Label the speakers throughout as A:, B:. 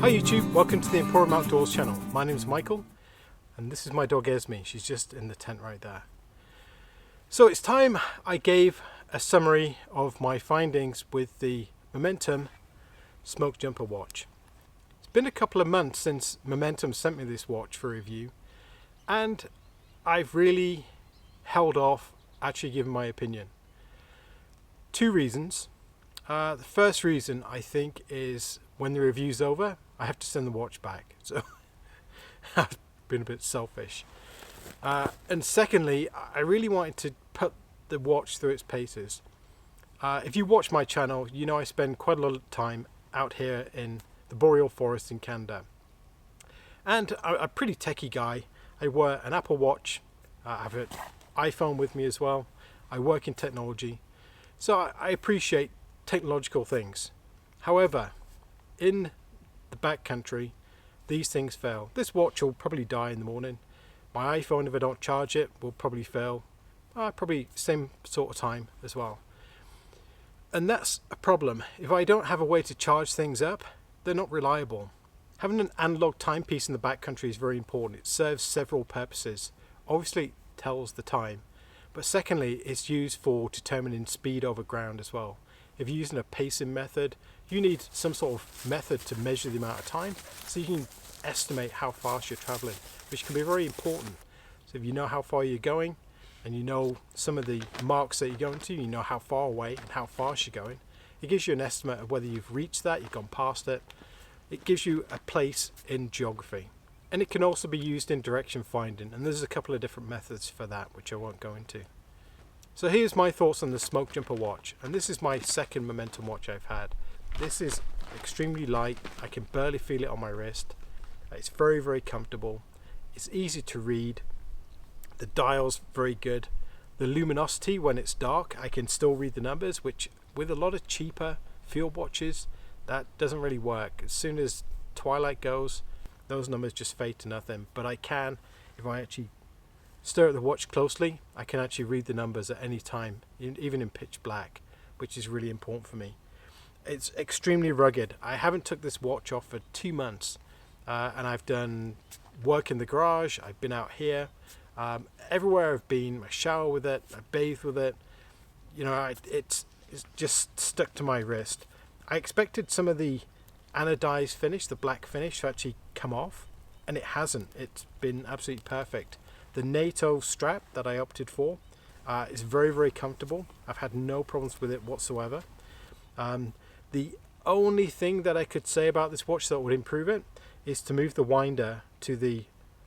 A: Hi YouTube, welcome to the Emporium Outdoors channel. My name is Michael and this is my dog Esme. She's just in the tent right there. So it's time I gave a summary of my findings with the Momentum SmokeJumper watch. It's been a couple of months since Momentum sent me this watch for review and I've really held off actually giving my opinion. Two reasons. The first reason I think is when the review's over, I have to send the watch back. So I've been a bit selfish. And secondly, I really wanted to put the watch through its paces. If you watch my channel, you know I spend quite a lot of time out here in the boreal forest in Canada. And I'm a pretty techie guy. I wear an Apple Watch. I have an iPhone with me as well. I work in technology. So I appreciate technological things. However, in the backcountry, these things fail. This watch will probably die in the morning. My iPhone, if I don't charge it, will probably fail. Probably same sort of time as well. And that's a problem. If I don't have a way to charge things up, they're not reliable. Having an analog timepiece in the backcountry is very important. It serves several purposes. Obviously, it tells the time. But secondly, it's used for determining speed over ground as well. If you're using a pacing method, you need some sort of method to measure the amount of time so you can estimate how fast you're traveling, which can be very important. So if you know how far you're going and you know some of the marks that you're going to, you know how far away and how fast you're going, it gives you an estimate of whether you've reached that, you've gone past it. It gives you a place in geography. And it can also be used in direction finding, and there's a couple of different methods for that which I won't go into. So here's my thoughts on the SmokeJumper watch, and this is my second Momentum watch I've had. This is extremely light. I can barely feel it on my wrist. It's very, very comfortable. It's easy to read. The dial's very good. The luminosity, when it's dark, I can still read the numbers, which with a lot of cheaper field watches, that doesn't really work. As soon as twilight goes, those numbers just fade to nothing. But I can, if I actually stare at the watch closely, I can actually read the numbers at any time, even in pitch black, which is really important for me. It's extremely rugged. I haven't took this watch off for 2 months, and I've done work in the garage. I've been out here. Everywhere I've been, I shower with it, I bathe with it. You know, it's just stuck to my wrist. I expected some of the anodized finish, the black finish, to actually come off, and it hasn't. It's been absolutely perfect. The NATO strap that I opted for is very, very comfortable. I've had no problems with it whatsoever. The only thing that I could say about this watch that would improve it is to move the winder to the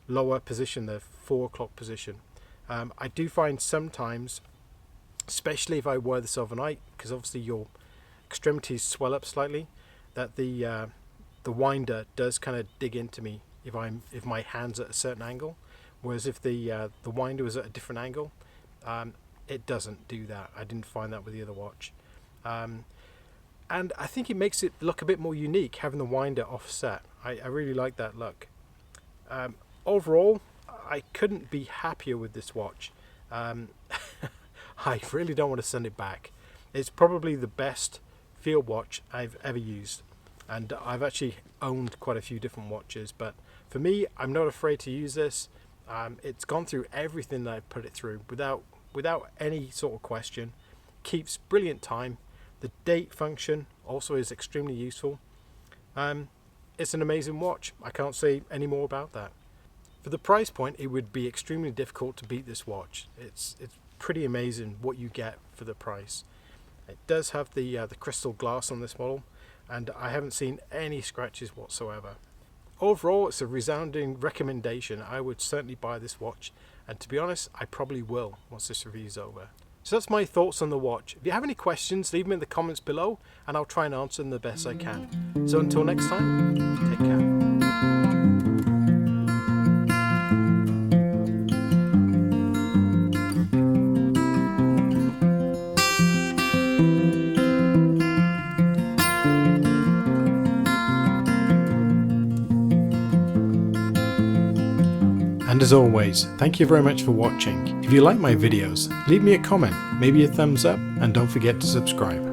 A: lower position, the 4 o'clock position. I do find sometimes, especially if I wear this overnight, because obviously your extremities swell up slightly, that the winder does kind of dig into me if my hand's at a certain angle. Whereas if the winder was at a different angle, it doesn't do that. I didn't find that with the other watch. And I think it makes it look a bit more unique, having the winder offset. I really like that look. Overall, I couldn't be happier with this watch. I really don't want to send it back. It's probably the best field watch I've ever used. And I've actually owned quite a few different watches, but for me, I'm not afraid to use this. It's gone through everything that I put it through without any sort of question. Keeps brilliant time. The date function also is extremely useful. It's an amazing watch. I can't say any more about that. For the price point, it would be extremely difficult to beat this watch. It's pretty amazing what you get for the price. It does have the crystal glass on this model, and I haven't seen any scratches whatsoever. Overall, it's a resounding recommendation. I would certainly buy this watch, and to be honest, I probably will once this review is over. So that's my thoughts on the watch. If you have any questions, leave them in the comments below, and I'll try and answer them the best I can. So until next time, take care. And as always, thank you very much for watching. If you like my videos, leave me a comment, maybe a thumbs up, and don't forget to subscribe.